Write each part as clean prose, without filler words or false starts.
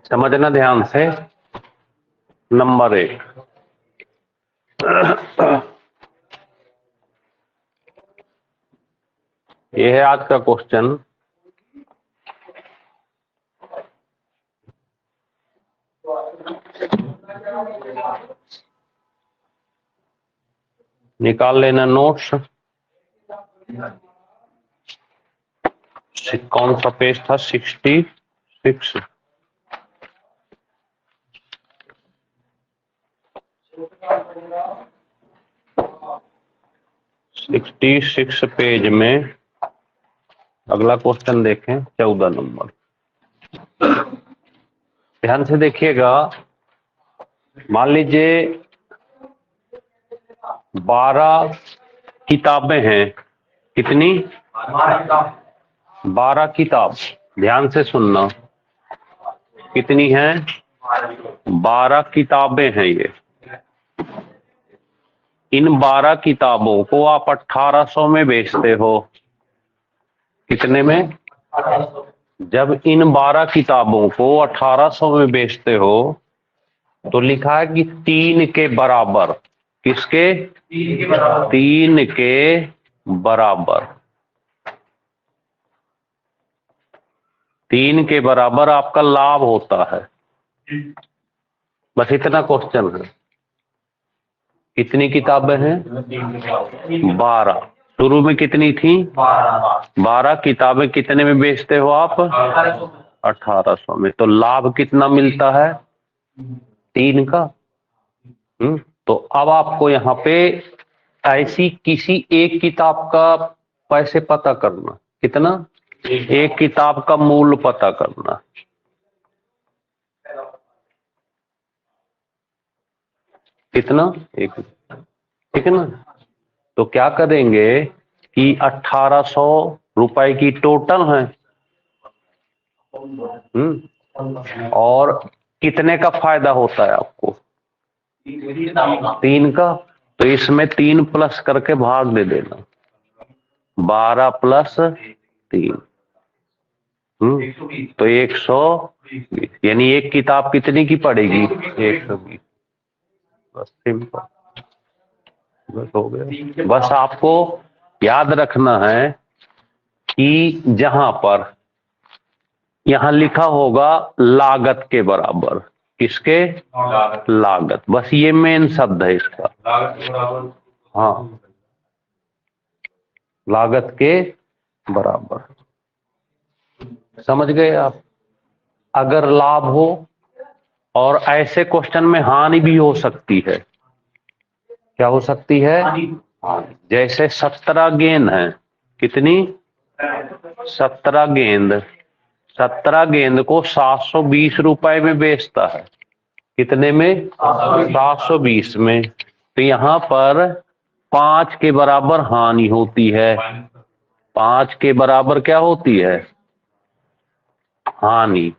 समझना ध्यान से। नंबर 1, ये है आज का क्वेश्चन। निकाल लेना नोट्स। कौन सा पेज था? 66। 66 पेज में अगला क्वेश्चन देखें, 14 नंबर। ध्यान से देखिएगा। मान लीजिए 12 किताबें हैं। कितनी? 12 किताब। ध्यान से सुनना। कितनी हैं? 12 किताबें हैं ये। इन 12 किताबों को आप 1800 में बेचते हो। कितने में? जब इन 12 किताबों को 1800 में बेचते हो तो लिखा है कि 3 के बराबर। किसके? 3 के बराबर। 3 के बराबर आपका लाभ होता है। बस इतना क्वेश्चन है। कितनी किताबें हैं? 12। शुरू में कितनी थी? 12 किताबें। कितने में बेचते हो आप? 1800 में। तो लाभ कितना मिलता है? 3 का। तो अब आपको यहाँ पे ऐसी किसी एक किताब का पैसे पता करना। कितना? एक किताब का मूल्य पता करना। कितना? एक। ठीक है ना? तो क्या करेंगे कि 1800 रुपए की टोटल है। और कितने का फायदा होता है आपको? 3 का। तो इसमें 3 प्लस करके भाग दे देना। 12 प्लस 3 तो 120। यानी एक किताब कितनी की पड़ेगी? 120। बस सिंपल। बस हो गया। बस आपको याद रखना है कि जहां पर यहां लिखा होगा लागत के बराबर। किसके? लागत। बस ये मेन शब्द है इसका। हाँ, लागत के बराबर। समझ गए आप? अगर लाभ हो और ऐसे क्वेश्चन में हानि भी हो सकती है। क्या हो सकती है? जैसे 17 गेंद है। कितनी? 17 गेंद। 17 गेंद को 720 रुपए में बेचता है। कितने में? 720 में। तो यहां पर 5 के बराबर हानि होती है। 5 के बराबर क्या होती है? हानि।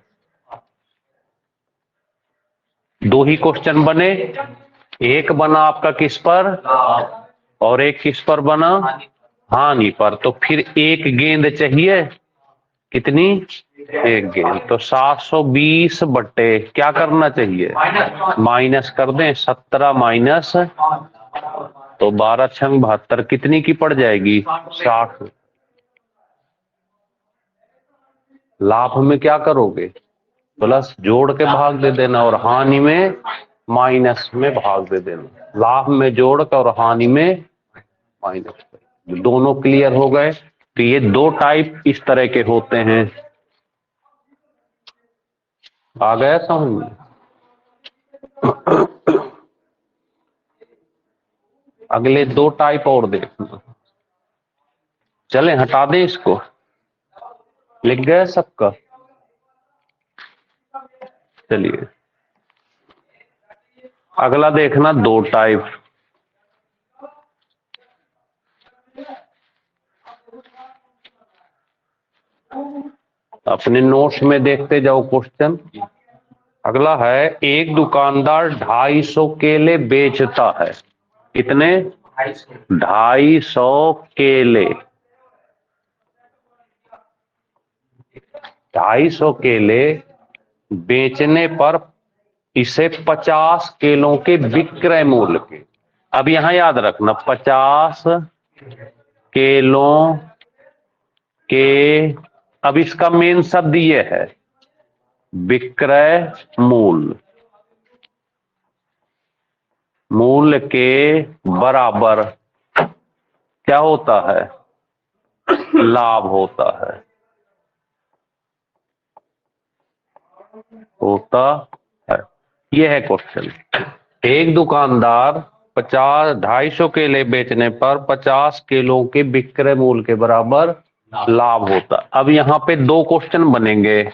2 ही क्वेश्चन बने। एक बना आपका किस पर और एक किस पर बना? हानि पर। तो फिर एक गेंद चाहिए। कितनी? एक गेंद। तो 720 बट्टे क्या करना चाहिए? माइनस कर दें। 17 माइनस तो 12 छंग 72। कितनी की पड़ जाएगी? 60। लाभ में क्या करोगे? प्लस जोड़ के भाग दे देना और हानि में माइनस में भाग दे देना। लाभ में जोड़ कर और हानि में माइनस। दोनों क्लियर हो गए? तो ये 2 टाइप इस तरह के होते हैं। आ गया समझ में? अगले 2 टाइप और देखना। चले हटा दें इसको। लिख गए सबका? चलिए अगला देखना 2 टाइप। अपने नोट्स में देखते जाओ क्वेश्चन। अगला है, एक दुकानदार 250 केले बेचता है। कितने? 250 केले। 250 केले बेचने पर इसे 50 केलों के विक्रय मूल्य के, अब यहां याद रखना 50 केलों के, अब इसका मेन शब्द ये है विक्रय मूल्य, मूल्य के बराबर क्या होता है, लाभ होता है, यह है क्वेश्चन। एक दुकानदार 250 केले बेचने पर 50 केलों के विक्रय मूल्य के बराबर लाभ होता। अब यहां पे दो क्वेश्चन बनेंगे,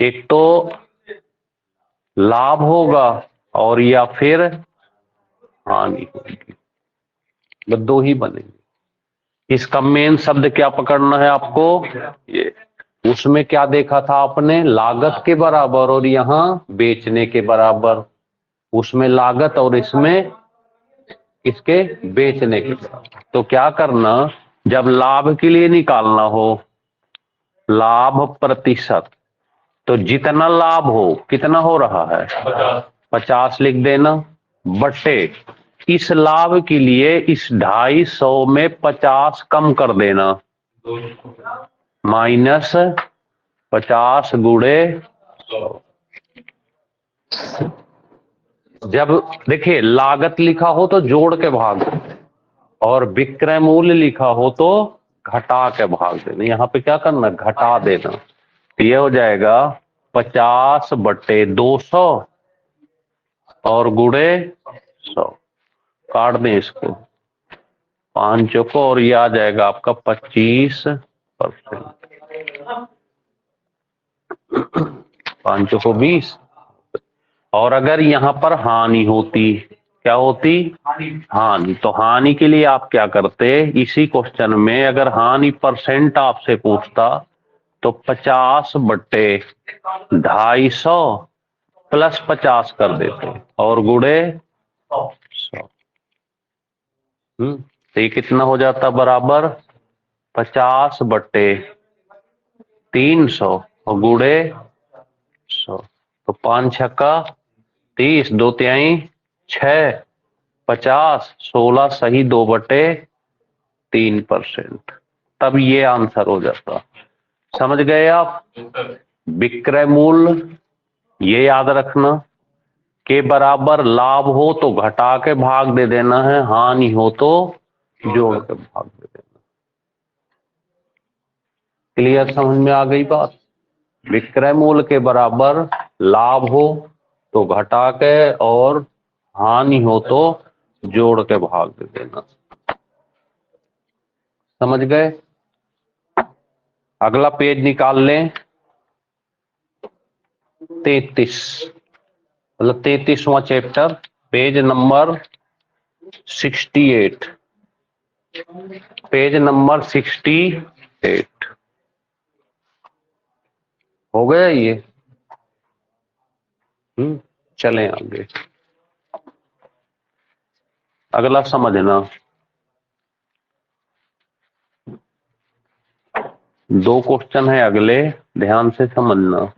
एक तो लाभ होगा और या फिर हानि होगी, बस दो ही बनेंगे। इसका मेन शब्द क्या पकड़ना है आपको, ये उसमें क्या देखा था आपने, लागत के बराबर और यहां बेचने के बराबर, उसमें लागत और इसमें इसके बेचने के बराबर। तो क्या करना, जब लाभ के लिए निकालना हो लाभ प्रतिशत, तो जितना लाभ हो कितना हो रहा है 50 लिख देना, बटे इस लाभ के लिए इस 250 में 50 कम कर देना, माइनस 50 गुणे 100। जब देखिए लागत लिखा हो तो जोड़ के भाग और विक्रय मूल्य लिखा हो तो घटा के भाग देना, यहां पे क्या करना घटा देना, तो ये हो जाएगा 50 बटे 200 और गुणे 100, काट दें इसको 5 को और ये आ जाएगा आपका 25%, 5 को 20। और अगर यहां पर हानि होती, क्या होती हानि, तो हानि के लिए आप क्या करते, इसी क्वेश्चन में अगर हानि परसेंट आपसे पूछता तो 50 बटे 250 प्लस 50 कर देते और गुणे 100। तो ये कितना हो जाता बराबर 50 बटे 300 और गुणे 100, तो 5 छक्का 30, 2 तिहाई 6, 50, 16 सही 2/3%, तब ये आंसर हो जाता। समझ गए आप, विक्रय मूल्य ये याद रखना, के बराबर लाभ हो तो घटा के भाग दे देना है, हानि हो तो जोड़ के भाग दे देना। क्लियर, समझ में आ गई बात, विक्रय मूल्य के बराबर लाभ हो तो घटा के और हानि हो तो जोड़ के भाग दे देना। समझ गए, अगला पेज निकाल लें 33, मतलब 33वां chapter, page number 68, page number 68 हो गया ये। चलें आगे, अगला समझना, दो क्वेश्चन है अगले, ध्यान से समझना।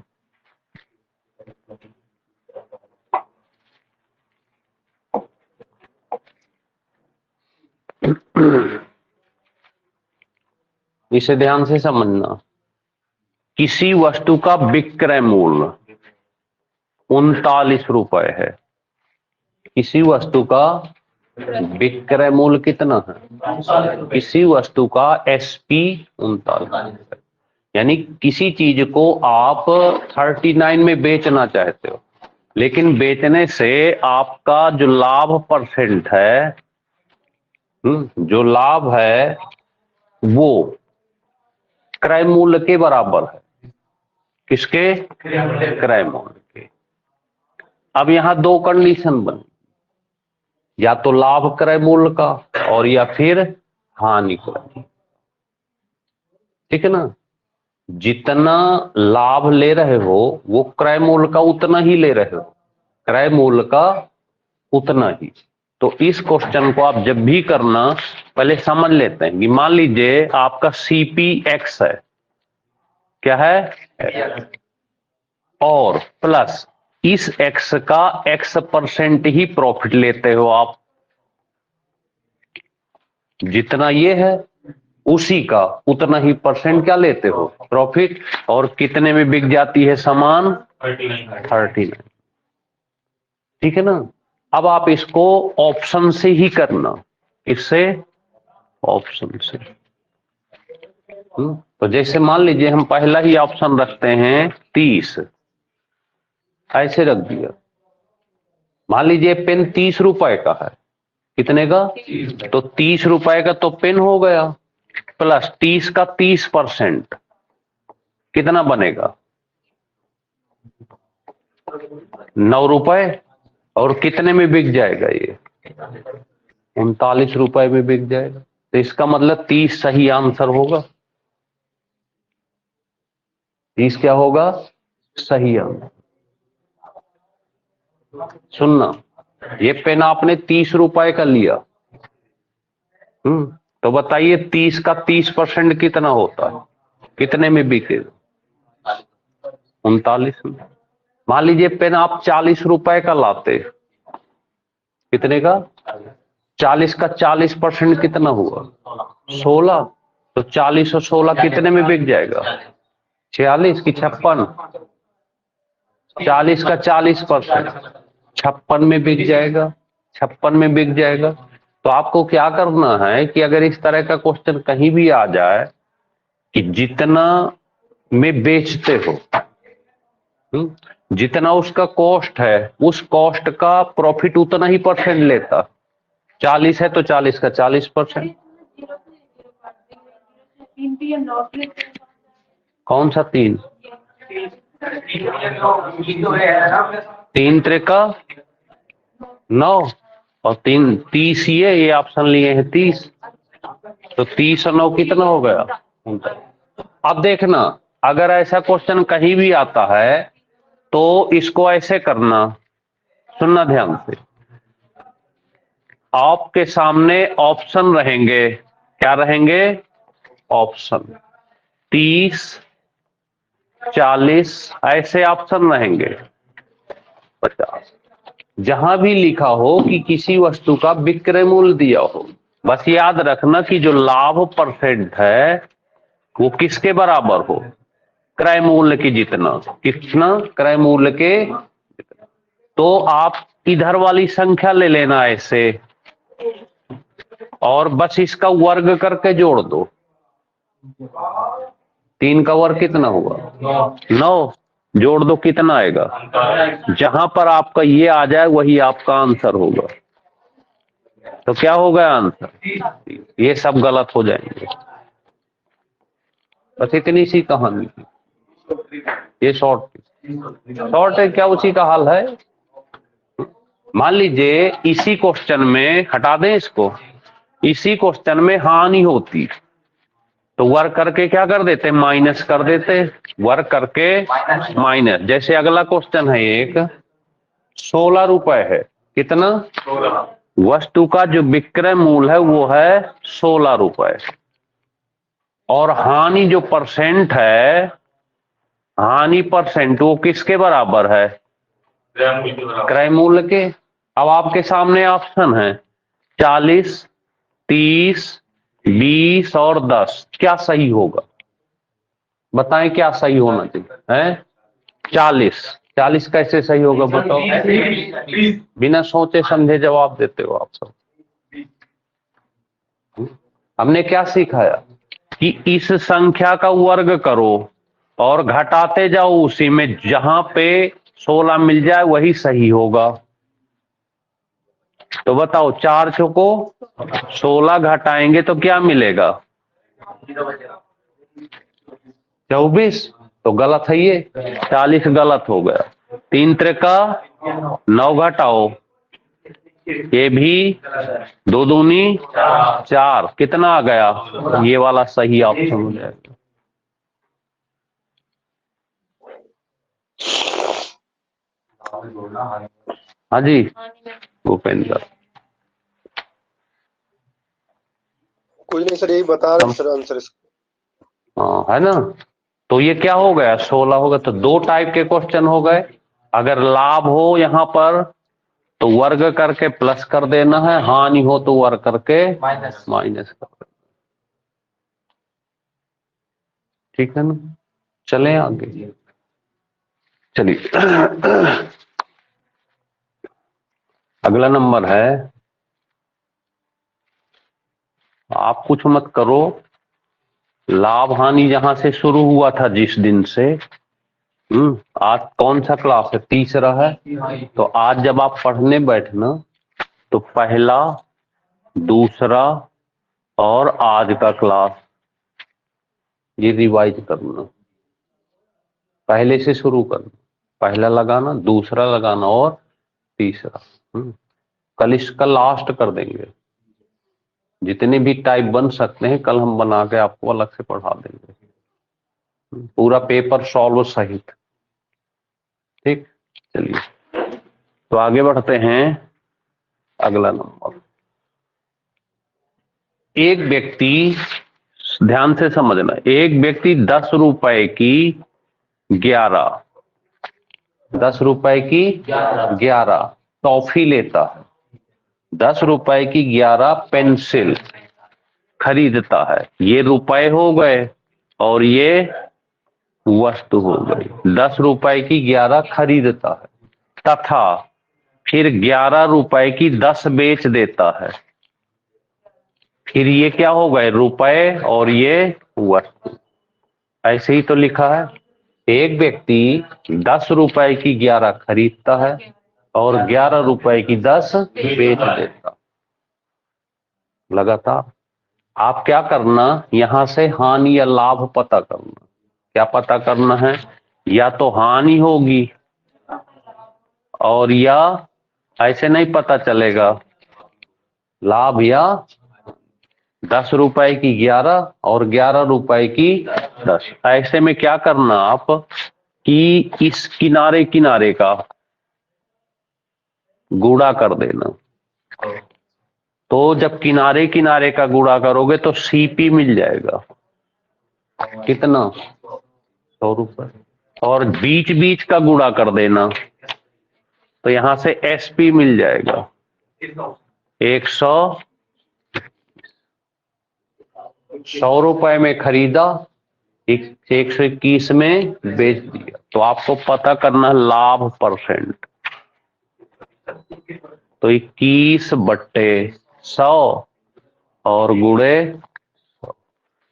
इसे ध्यान से समझना, किसी वस्तु का विक्रय मूल्य 39 रुपए है, किसी वस्तु का विक्रय मूल्य कितना है, किसी वस्तु का एसपी 39, यानी किसी चीज को आप 39 में बेचना चाहते हो, लेकिन बेचने से आपका जो लाभ परसेंट है, जो लाभ है वो क्रय मूल्य के बराबर है, किसके, क्रय मूल्य के। अब यहां दो कंडीशन बनी, या तो लाभ क्रय मूल्य का और या फिर हानि क्रय, ठीक है ना, जितना लाभ ले रहे हो वो क्रय मूल्य का उतना ही ले रहे हो, क्रय मूल्य का उतना ही। तो इस क्वेश्चन को आप जब भी करना पहले समझ लेते हैं कि मान लीजिए आपका सीपी एक्स है, क्या है, और प्लस इस x का x% ही प्रॉफिट लेते हो आप, जितना ये है उसी का उतना ही परसेंट क्या लेते हो, प्रॉफिट। और कितने में बिक जाती है सामान, 39। ठीक है ना। अब आप इसको ऑप्शन से ही करना, इससे ऑप्शन से। तो जैसे मान लीजिए हम पहला ही ऑप्शन रखते हैं 30, ऐसे रख दिया। मान लीजिए पेन 30 रुपए का है, कितने का, तो 30 रुपए का तो पेन हो गया, प्लस 30 का 30% कितना बनेगा, 9 रुपए। और कितने में बिक जाएगा ये, 39 रुपए में बिक जाएगा। तो इसका मतलब 30 सही आंसर होगा। 30 क्या होगा, सही आंसर। सुनना, ये पेन आपने 30 रुपए का लिया, तो बताइए 30 का 30% कितना होता है, कितने में बिकेगा, 39 में। मान लीजिए पेन आप 40 रुपए का लाते, कितने का, 40 का 40% कितना हुआ, 16। तो 40 और 16 कितने में बिक जाएगा, 46 की 56, 40 का 40% 56 में बिक जाएगा, 56 में बिक जाएगा। तो आपको क्या करना है कि अगर इस तरह का क्वेश्चन कहीं भी आ जाए कि जितना में बेचते हो, जितना उसका कॉस्ट है उस कॉस्ट का प्रॉफिट उतना ही परसेंट लेता। 40 है तो 40 का 40%। कौन सा 3, 3 त्रिका 9 और 3 30, ये ऑप्शन लिए हैं 30। तो 30 और 9 कितना हो गया। अब देखना, अगर ऐसा क्वेश्चन कहीं भी आता है तो इसको ऐसे करना, सुनना ध्यान से। आपके सामने ऑप्शन रहेंगे, क्या रहेंगे, ऑप्शन 30, 40 ऐसे ऑप्शन रहेंगे, 50। जहां भी लिखा हो कि किसी वस्तु का विक्रय मूल्य दिया हो, बस याद रखना कि जो लाभ परसेंट है वो किसके बराबर हो, क्रय मूल्य के जितना। कितना, क्रय मूल्य के। तो आप इधर वाली संख्या ले लेना ऐसे, और बस इसका वर्ग करके जोड़ दो। 3 का वर्ग कितना हुआ, 9। जोड़ दो, कितना आएगा, जहां पर आपका ये आ जाए वही आपका आंसर होगा। तो क्या होगा आंसर, ये सब गलत हो जाएंगे। बस इतनी सी कहानी थी, ये शॉर्ट है, क्या उसी का हाल है। मान लीजिए इसी क्वेश्चन में, हटा दें इसको, इसी क्वेश्चन में हानि होती तो वर्क करके क्या कर देते, माइनस कर देते, वर्क करके माइनस। जैसे अगला क्वेश्चन है एक, 16 रुपए है, कितना, वस्तु का जो विक्रय मूल्य है वो है 16 रुपए, और हानि जो परसेंट है, हानि परसेंट वो किसके बराबर है, क्रय मूल्य के। अब आपके सामने ऑप्शन है 40, 30, 20 और 10, क्या सही होगा, बताएं क्या सही होना चाहिए है। 40 कैसे सही होगा बताओ, बिना सोचे समझे जवाब देते हो आप सब। हमने क्या सिखाया कि इस संख्या का वर्ग करो और घटाते जाओ उसी में, जहां पे 16 मिल जाए वही सही होगा। तो बताओ 4 चौको 16 घटाएंगे तो क्या मिलेगा, 24। तो गलत है ये, 40 गलत हो गया। 3 त्रिका 9 घटाओ, ये भी 2 दूनी 4, कितना आ गया, ये वाला सही ऑप्शन हो जाएगा। हाँ जी भूपेंद्र, कुछ नहीं सर, यही बता रहे सर आंसर इसका। हाँ है ना। तो ये क्या हो गया, 16 हो गया। तो दो टाइप के क्वेश्चन हो गए। अगर लाभ हो यहां पर तो वर्ग करके प्लस कर देना है, हानि हो तो वर्ग करके माइनस कर देना। ठीक है ना, चलें आगे। चलिए अगला नंबर है, आप कुछ मत करो, लाभ हानि जहां से शुरू हुआ था जिस दिन से, आज कौन सा क्लास है, तीसरा है। तो आज जब आप पढ़ने बैठना तो पहला, दूसरा और आज का क्लास ये रिवाइज करना, पहले से शुरू करना, पहला लगाना, दूसरा लगाना और तीसरा। कल इसका लास्ट कर देंगे, जितने भी टाइप बन सकते हैं कल हम बना के आपको अलग से पढ़ा देंगे, पूरा पेपर सॉल्व सहित। ठीक, चलिए तो आगे बढ़ते हैं। अगला नंबर, एक व्यक्ति, ध्यान से समझना, एक व्यक्ति 10 रुपए की 11 11 टॉफी लेता है, 10 रुपए की 11 पेंसिल खरीदता है। ये रुपए हो गए और ये वस्तु हो गई। 10 रुपए की 11 खरीदता है तथा फिर 11 रुपए की 10 बेच देता है। फिर ये क्या हो गए, रुपए और ये वस्तु। ऐसे ही तो लिखा है, एक व्यक्ति 10 रुपए की 11 खरीदता है और 11 रुपए की 10 बेच देता। लगातार आप क्या करना, यहां से हानि या लाभ पता करना। क्या पता करना है, या तो हानि होगी और या ऐसे नहीं पता चलेगा, लाभ या 10 रुपए की 11 और 11 रुपए की 10। ऐसे में क्या करना आप कि इस किनारे किनारे का गुणा कर देना। तो जब किनारे किनारे का गुणा करोगे तो सीपी मिल जाएगा, कितना, 100 रुपए। और बीच बीच का गुणा कर देना तो यहां से एसपी मिल जाएगा, 100। 100 रुपए में खरीदा, 121 में बेच दिया। तो आपको पता करना लाभ परसेंट, तो 21/100 और गुणे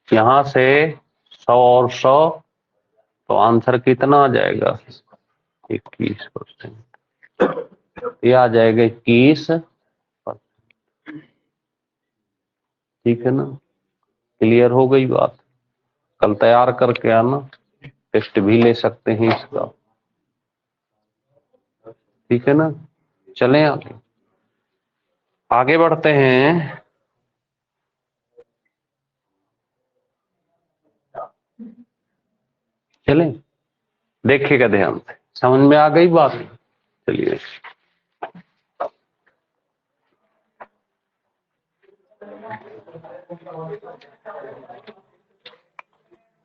यहां से 100 और 100, तो आंसर कितना आ जाएगा, 21%। ये आ जाएगा 21। ठीक है ना, क्लियर हो गई बात। कल तैयार करके आना, टेस्ट भी ले सकते हैं इसका। ठीक है ना, चलें आगे, आगे बढ़ते हैं। चलें, देखिएगा ध्यान से, समझ में आ गई बात। चलिए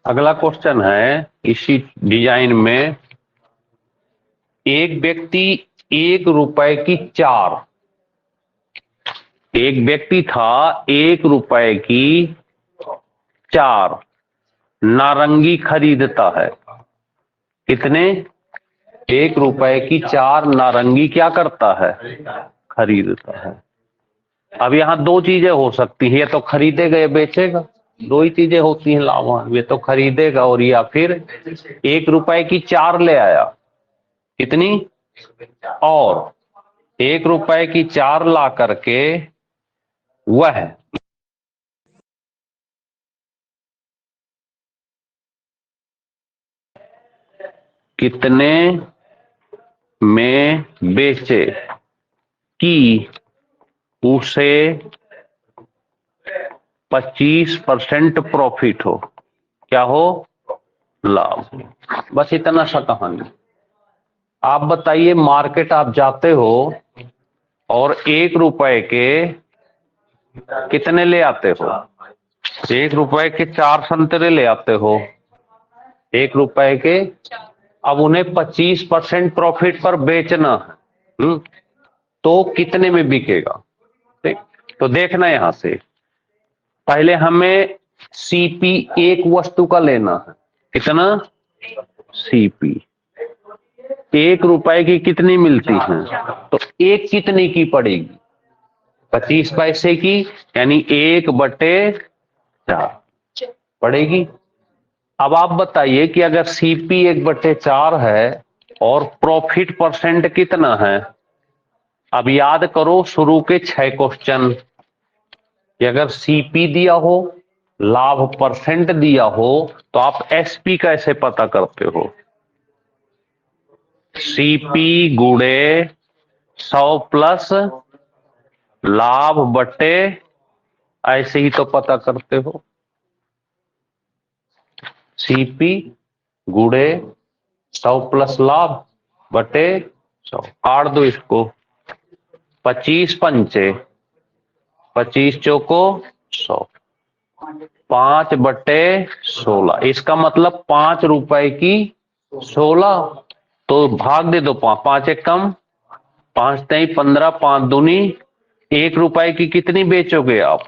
अगला क्वेश्चन है इसी डिजाइन में, एक व्यक्ति 1 रुपए की 4, एक व्यक्ति था 1 रुपए की 4 नारंगी खरीदता है। कितने, 1 रुपए की 4 नारंगी क्या करता है, खरीदता है। अब यहां दो चीजें हो सकती है, ये तो खरीदेगा या बेचेगा, दो ही चीजें होती हैं लाभ, ये तो खरीदेगा और या फिर 1 रुपए की 4 ले आया, कितनी, और 1 रुपए की 4 ला करके वह कितने में बेचे कि उसे 25% प्रॉफिट हो, क्या हो, लाभ। बस इतना सा कहानी। आप बताइए, मार्केट आप जाते हो और 1 रुपए के कितने ले आते हो, 1 रुपए के 4 संतरे ले आते हो, 1 रुपए के, अब उन्हें 25% प्रॉफिट पर बेचना है, तो कितने में बिकेगा? ठीक, तो देखना यहां से पहले हमें सीपी एक वस्तु का लेना है। कितना? सीपी 1 रुपए की कितनी मिलती है? तो एक कितने की पड़ेगी? 25 पैसे की, यानी 1/4 पड़ेगी। अब आप बताइए कि अगर सीपी 1/4 है और प्रॉफिट परसेंट कितना है? अब याद करो शुरू के 6 क्वेश्चन कि अगर सीपी दिया हो, लाभ परसेंट दिया हो, तो आप एसपी कैसे पता करते हो? सीपी गुणे 100 प्लस लाभ बटे, ऐसे ही तो पता करते हो। सीपी गुणे 100 प्लस लाभ बटे 100, काट दो इसको। 25 पंचे 25 चौको 100, 5/16, इसका मतलब 5 रुपए की 16, तो भाग दे दो। 5 एक कम, 5 3 15, 5 दूनी 1 रुपए की कितनी बेचोगे आप?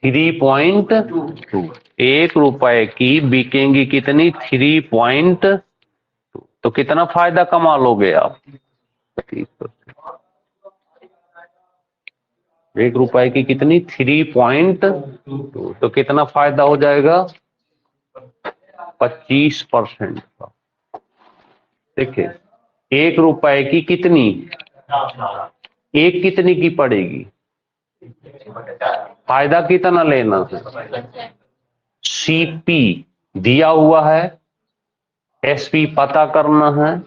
3.2। 1 रुपए की बिकेंगी कितनी? 3.2। तो कितना फायदा कमा लोगे आप? 30%। 1 रुपए की कितनी? 3.2, तो कितना फायदा हो जाएगा? 25% का। देखिए 1 रुपए की कितनी, एक कितनी की पड़ेगी? फायदा कितना लेना है? सीपी दिया हुआ है, एसपी पता करना है,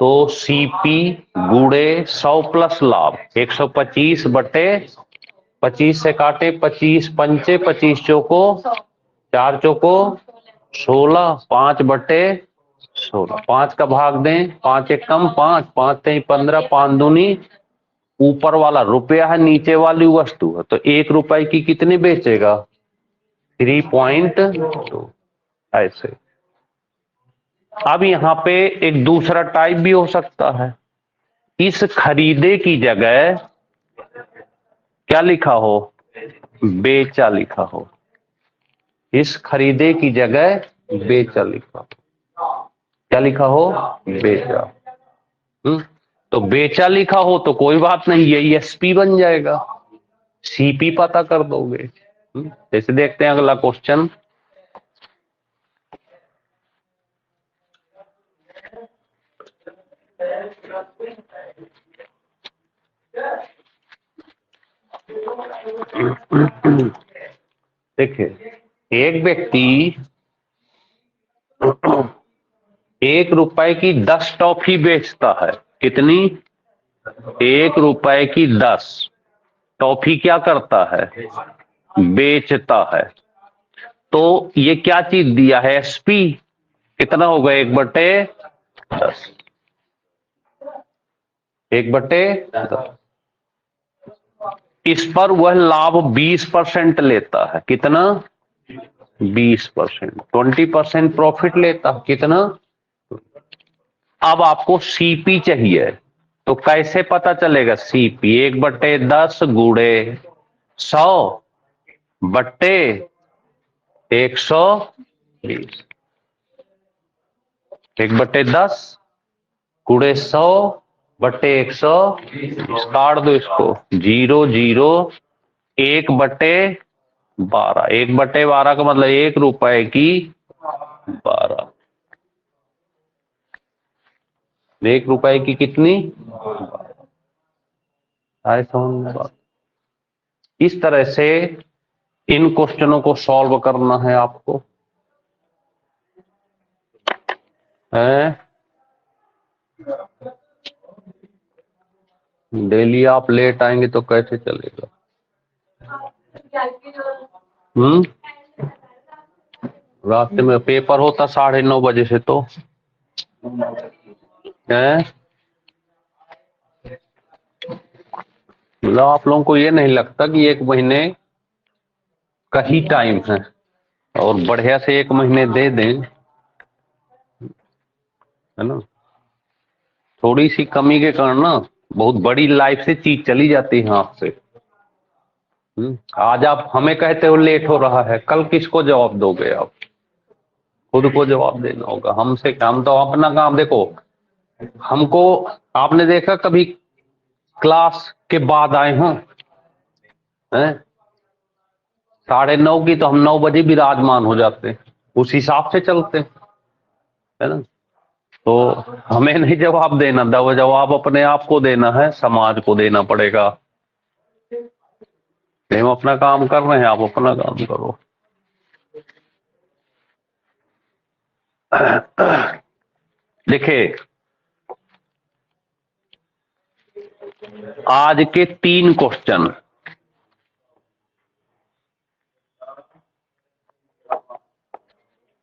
तो सीपी गुणे 100 प्लस लाभ 125 बटे 25 से काटे 25 पंचे 25 चौको 4 चौको 16, 5/16, 5 का भाग दें, 5 एक कम 5, 5 3 15, 5 दूनी, ऊपर वाला रुपया है, नीचे वाली वस्तु है, तो 1 रुपए की कितनी बेचेगा? 3.2। ऐसे। अब यहां पे एक दूसरा टाइप भी हो सकता है। इस खरीदे की जगह क्या लिखा हो? बेचा लिखा हो। इस खरीदे की जगह बेचा लिखा हो। क्या लिखा हो? बेचा। तो बेचा लिखा हो तो कोई बात नहीं, ये एसपी बन जाएगा, सीपी पता कर दोगे। जैसे देखते हैं अगला क्वेश्चन। देखिए एक व्यक्ति 1 रुपए की 10 टॉफी बेचता है। कितनी? 1 रुपए की 10 टॉफी क्या करता है? बेचता है। तो ये क्या चीज दिया है? एसपी। कितना होगा? 1/10, 1/10। इस पर वह लाभ 20% लेता है। कितना? 20%, 20% प्रॉफिट लेता है। कितना? अब आपको सीपी चाहिए, तो कैसे पता चलेगा सीपी? 1/10 गुणे 100 बट्टे 120, 1/10 गुणे 100 बट्टे 120, काट दो इसको। 0 0, 1/12, 1/12 का मतलब 1 रुपए की 12, 1 रुपए की कितनी? आए समझ बात? इस तरह से इन क्वेश्चनों को सॉल्व करना है आपको। डेली आप लेट आएंगे तो कैसे चलेगा? रास्ते में पेपर होता 9:30 से, तो है मतलब आप लोगों को ये नहीं लगता कि 1 महीने का ही टाइम है और बढ़िया से 1 महीने दे दें है ना। थोड़ी सी कमी के कारण ना बहुत बड़ी लाइफ से चीज चली जाती है हाथ से। आज आप हमें कहते हो लेट हो रहा है, कल किसको जवाब दोगे आप? खुद को जवाब देना होगा। हमसे काम तो अपना काम देखो। हमको आपने देखा कभी क्लास के बाद आए हों? 9:30 की तो हम 9 बजे विराजमान हो जाते हैं, उस हिसाब से चलते हैं, है ना। तो हमें नहीं जवाब देना, जवाब अपने आप को देना है, समाज को देना पड़ेगा। हम अपना काम कर रहे हैं, आप अपना काम करो। देखिए आज के 3 क्वेश्चन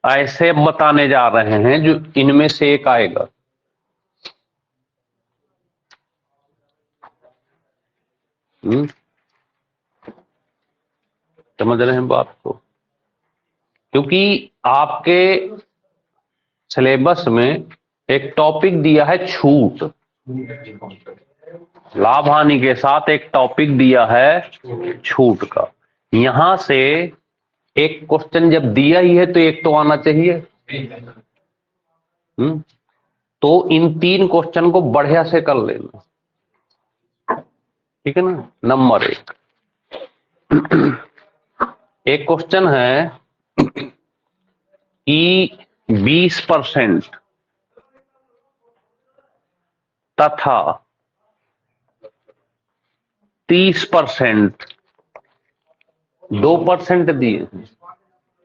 ऐसे बताने जा रहे हैं जो इनमें से एक आएगा। समझ रहे हैं बात को? क्योंकि आपके सिलेबस में एक टॉपिक दिया है छूट, लाभ हानि के साथ एक टॉपिक दिया है छूट का। यहां से एक क्वेश्चन जब दिया ही है तो एक तो आना चाहिए। तो इन 3 क्वेश्चन को बढ़िया से कर लेना, ठीक है ना। नंबर 1, एक क्वेश्चन है कि 20% तथा 30% 2% दिए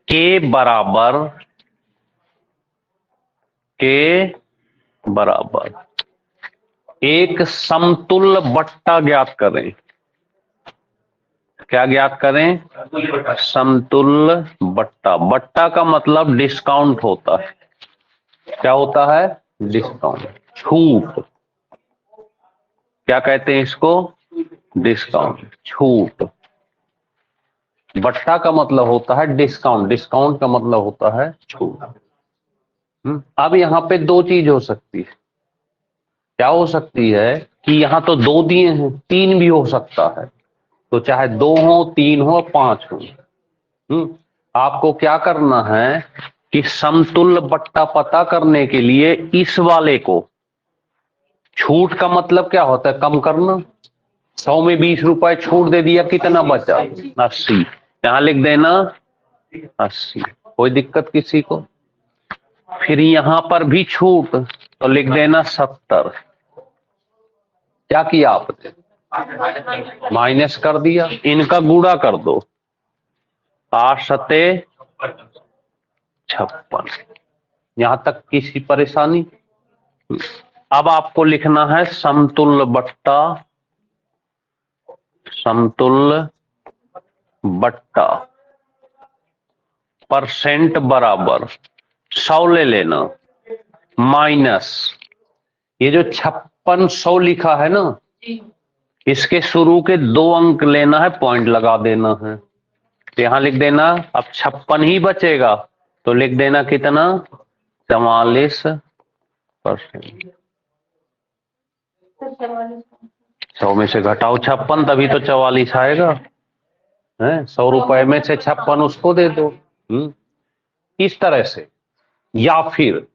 के बराबर एक समतुल्य बट्टा ज्ञात करें। क्या ज्ञात करें? समतुल्य बट्टा। बट्टा का मतलब डिस्काउंट होता है। क्या होता है? डिस्काउंट, छूट। क्या कहते हैं इसको? डिस्काउंट, छूट। बट्टा का मतलब होता है डिस्काउंट, डिस्काउंट का मतलब होता है छूट। अब यहां पे 2 चीज हो सकती है। क्या हो सकती है कि यहां तो 2 दिए हैं, 3 भी हो सकता है। तो चाहे 2 हो, 3 हो, 5 हो, आपको क्या करना है कि समतुल्य बट्टा पता करने के लिए इस वाले को, छूट का मतलब क्या होता है? कम करना। 100 में 20 रुपए छूट दे दिया, कितना बचा? 80। यहां लिख देना 80, कोई दिक्कत किसी को? फिर यहां पर भी छूट, तो लिख देना 70। क्या किया आपने? माइनस कर दिया, इनका गुणा कर दो। 8 सत्ते 56। यहां तक किसी परेशानी? अब आपको लिखना है समतुल्य बट्टा, समतुल्य बट्टा परसेंट बराबर 100 ले लेना, माइनस ये जो 5600 लिखा है ना, इसके शुरू के 2 अंक लेना है, पॉइंट लगा देना है। तो यहां लिख देना, अब 56 ही बचेगा, तो लिख देना कितना? 44%। 100 में से घटाओ 56, तभी तो 44 आएगा। 100 रुपए में से 56 उसको दे दो। इस तरह से, या फिर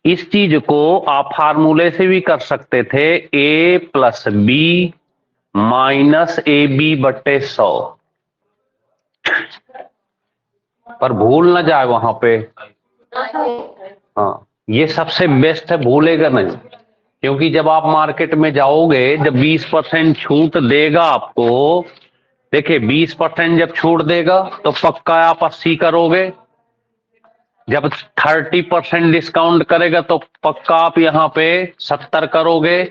इस चीज को आप फार्मूले से भी कर सकते थे, a plus B minus A B बट्टे 100। पर भूल ना जाए वहां पे। हाँ, ये सबसे बेस्ट है, भूलेगा नहीं। क्योंकि जब आप मार्केट में जाओगे, जब 20% छूट देगा आपको, देखिए 20% जब छूट देगा तो पक्का आप 80 करोगे। जब 30% डिस्काउंट करेगा तो पक्का आप यहाँ पे 70 करोगे।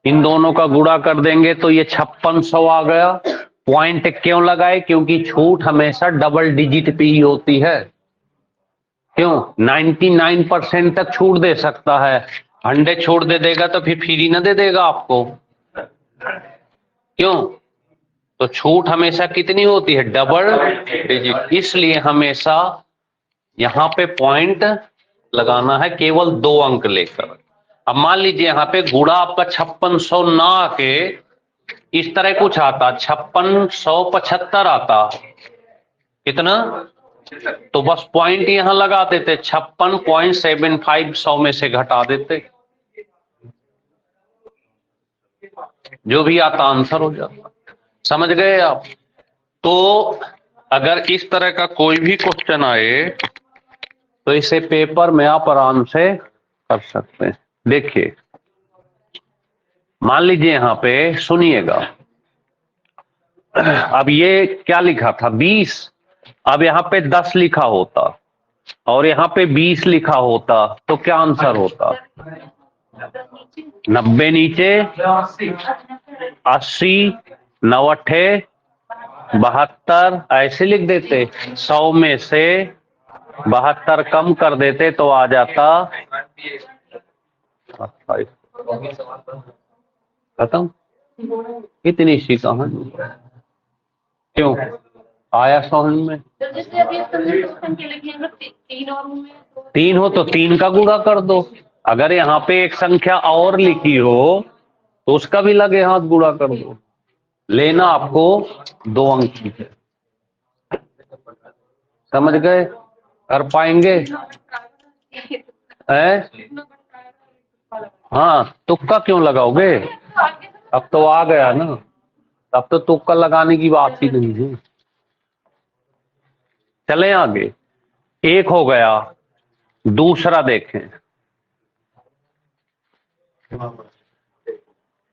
इन दोनों का गुणा कर देंगे तो ये 5600 आ गया। पॉइंट क्यों लगाए? क्योंकि छूट हमेशा डबल डिजिट पे ही होती है। क्यों? 99% तक छूट दे सकता है, 100 छोड़ दे देगा तो फिर फ्री ना दे देगा आपको। क्यों? तो छूट हमेशा कितनी होती है? Double digit. इसलिए हमेशा यहां पे पॉइंट लगाना है केवल 2 अंक लेकर। अब मान लीजिए यहाँ पे गुणा आपका 5600 ना आके इस तरह कुछ आता, 5675 आता, कितना, तो बस पॉइंट यहां लगा देते, 56.75 100 में से घटा देते, जो भी आता आंसर हो जाता। समझ गए आप? तो अगर इस तरह का कोई भी क्वेश्चन आए तो इसे पेपर में आप आराम से कर सकते हैं। देखिए मान लीजिए यहां पे सुनिएगा, अब ये क्या लिखा था 20, अब यहां पे 10 लिखा होता और यहां पे 20 लिखा होता तो क्या आंसर होता? 90 नीचे, 80, 9 72 ऐसे लिख देते, 100 में से 72 कम कर देते तो आ जाता 28। खत्म, इतनी सी कहानी। क्यों आया समझ में? जैसे अभी संख्या लिखी है, 3 और में 3 हो तो 3 का गुणा कर दो, अगर यहाँ पे एक संख्या और लिखी हो तो उसका भी लगे हाथ गुणा कर दो, लेना आपको 2 अंक की है। समझ गए? कर पाएंगे? हाँ, तुक्का क्यों लगाओगे? अब तो आ गया ना, अब तो तुक्का लगाने की बात ही नहीं है। चले आगे, एक हो गया, दूसरा देखें,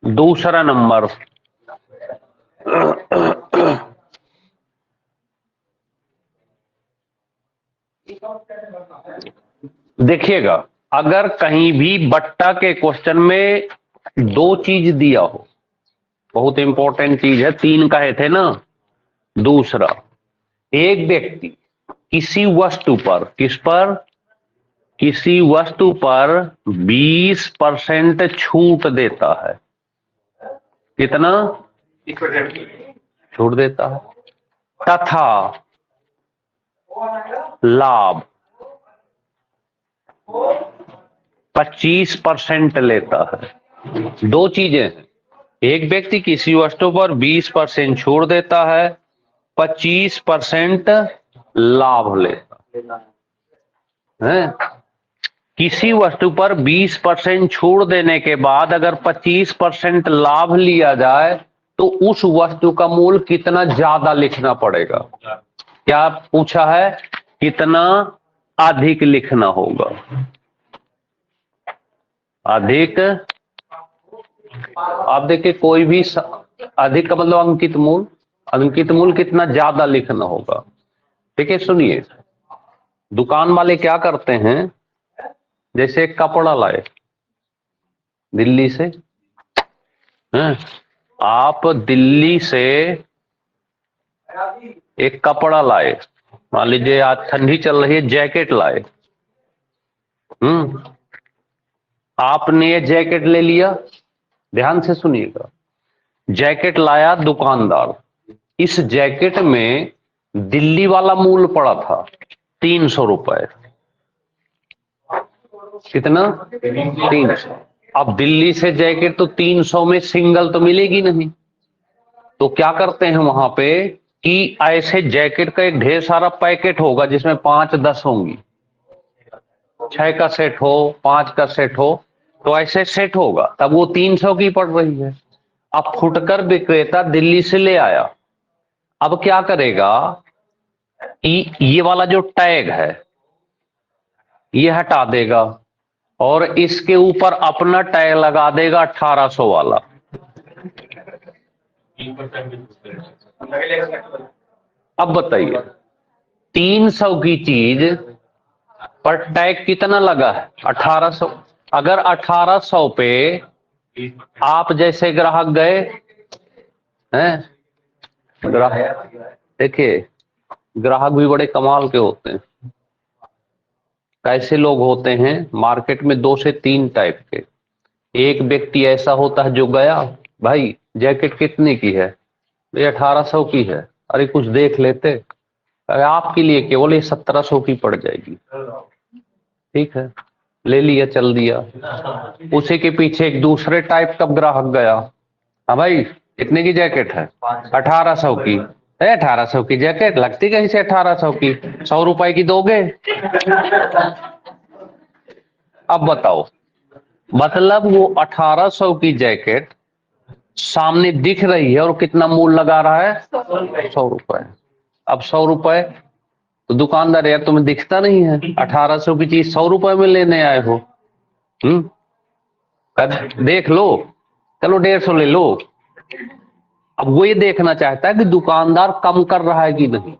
दूसरा नंबर देखिएगा, अगर कहीं भी बट्टा के क्वेश्चन में 2 चीज दिया हो, बहुत इंपॉर्टेंट चीज है, 3 कहे थे ना, दूसरा एक व्यक्ति किसी वस्तु पर, किस पर, किसी वस्तु पर 20% छूट देता है, कितना छूट देता है, तथा लाभ 25% लेता है। 2 चीजें हैं, एक व्यक्ति किसी वस्तु पर 20% छूट देता है, 25% लाभ लेता है। किसी वस्तु पर 20% छूट देने के बाद अगर 25% लाभ लिया जाए तो उस वस्तु का मूल्य कितना ज्यादा लिखना पड़ेगा? क्या पूछा है? कितना अधिक लिखना होगा? अधिक, आप देखिए कोई भी अधिक का मतलब अंकित मूल्य, अंकित मूल्य कितना ज्यादा लिखना होगा। ठीक है, सुनिए, दुकान वाले क्या करते हैं, जैसे कपड़ा लाए दिल्ली से, हैं? आप दिल्ली से एक कपड़ा लाए, मान लीजिए आज ठंडी चल रही है, जैकेट लाए, आपने ये जैकेट ले लिया, ध्यान से सुनिएगा, जैकेट लाया दुकानदार, इस जैकेट में दिल्ली वाला मूल्य पड़ा था 300 रुपए, कितना? 300। अब दिल्ली से जैकेट तो 300 में सिंगल तो मिलेगी नहीं, तो क्या करते हैं वहां पे कि ऐसे जैकेट का एक ढेर सारा पैकेट होगा जिसमें 5-10 होंगी, 6 का सेट हो, 5 का सेट हो, तो ऐसे सेट होगा, तब वो 300 की पड़ रही है। अब फुटकर विक्रेता दिल्ली से ले आया, अब क्या करेगा, ये वाला जो टैग है ये हटा देगा और इसके ऊपर अपना टैग लगा देगा 1800 वाला। अब बताइए 300 की चीज पर टैग कितना लगा है? 1800। अगर 1800 पे आप जैसे ग्राहक गए हैं, ग्राहक देखिए, ग्राहक भी बड़े कमाल के होते हैं। कैसे लोग होते हैं मार्केट में? 2 से 3 टाइप के। एक व्यक्ति ऐसा होता है जो गया, भाई जैकेट कितने की है? ये 1800 की है। अरे कुछ देख लेते, अरे आपके लिए केवल ये 1700 की पड़ जाएगी। ठीक है, ले लिया, चल दिया। उसी के पीछे एक दूसरे टाइप का ग्राहक गया, हाँ भाई कितने की जैकेट है? 1800 की। 1800 की जैकेट लगती कहीं से 1800 की? 100 रुपए की दोगे? अब बताओ, मतलब वो 1800 की जैकेट सामने दिख रही है और कितना मूल्य लगा रहा है? 100 रुपए। अब 100 रुपए तो दुकानदार, यार तुम्हें दिखता नहीं है 1800 की चीज 100 रुपए में लेने आए हो? देख लो, चलो 150 ले लो। अब वो ये देखना चाहता है कि दुकानदार कम कर रहा है कि नहीं।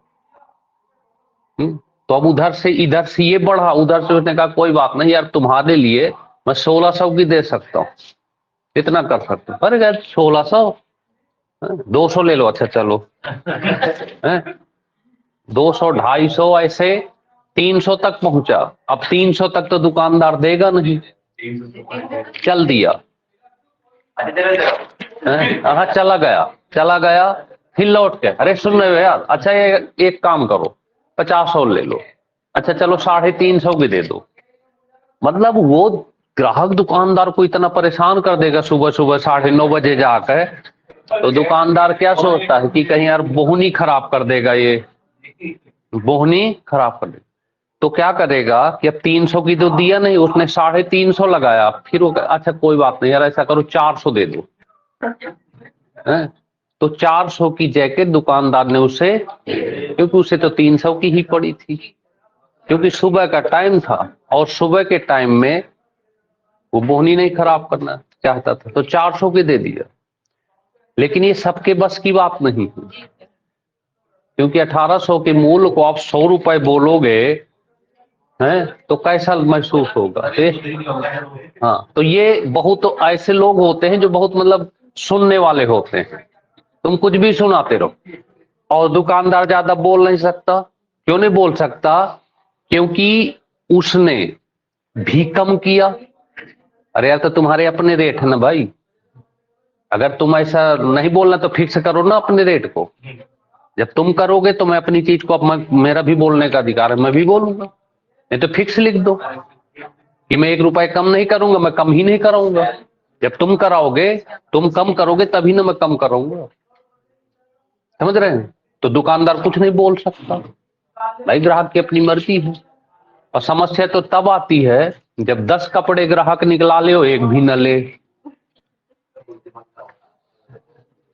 तो अब उधर से इधर से ये बढ़ा, उधर से उसने कहा कोई बात नहीं यार, तुम्हारे लिए मैं 1600 की दे सकता हूँ, इतना कर सकता हूँ। अरे यार 1600, 200 ले लो, अच्छा चलो, 200, 250, ऐसे 300 तक पहुंचा। अब 300 तक तो दुकानदार देगा नहीं, चल दिया, हाँ चला गया, फिर लौट के, अरे सुन रहे हो यार, अच्छा ये एक काम करो 50 और ले लो, अच्छा चलो 350 की दे दो। मतलब वो ग्राहक दुकानदार को इतना परेशान कर देगा सुबह सुबह 9:30 बजे जाकर, तो दुकानदार क्या सोचता है कि कहीं यार बोहनी खराब कर देगा, ये बोहनी खराब कर देगा। तो क्या करेगा कि अब 300 की तो दिया नहीं, उसने 350 लगाया, फिर वो अच्छा कोई बात नहीं यार, ऐसा करो 400 दे दो। है? तो 400 की जैकेट दुकानदार ने उसे, क्योंकि उसे तो 300 की ही पड़ी थी, क्योंकि सुबह का टाइम था और सुबह के टाइम में वो बोहनी नहीं खराब करना चाहता था, तो 400 की दे दिया। लेकिन ये सबके बस की बात नहीं है, क्योंकि 1800 के मूल्य को आप 100 रुपए बोलोगे हैं तो कैसा महसूस होगा? हाँ, तो ये बहुत तो ऐसे लोग होते हैं जो बहुत मतलब सुनने वाले होते हैं, तुम कुछ भी सुनाते रहो। और दुकानदार ज्यादा बोल नहीं सकता, क्यों नहीं बोल सकता? क्योंकि उसने भी कम किया। अरे यार, तो तुम्हारे अपने रेट है ना भाई, अगर तुम ऐसा नहीं बोलना तो फिक्स करो ना अपने रेट को। जब तुम करोगे तो मैं अपनी चीज को, अब मेरा भी बोलने का अधिकार है, मैं भी बोलूंगा। नहीं तो फिक्स लिख दो कि मैं 1 रुपए कम नहीं करूंगा, मैं कम ही नहीं कराऊंगा। जब तुम कराओगे, तुम कम करोगे तभी ना मैं कम कराऊंगा, समझ रहे हैं? तो दुकानदार कुछ नहीं बोल सकता भाई, ग्राहक की अपनी मर्जी है। और समस्या तो तब आती है जब 10 कपड़े ग्राहक निकला ले और एक भी न ले।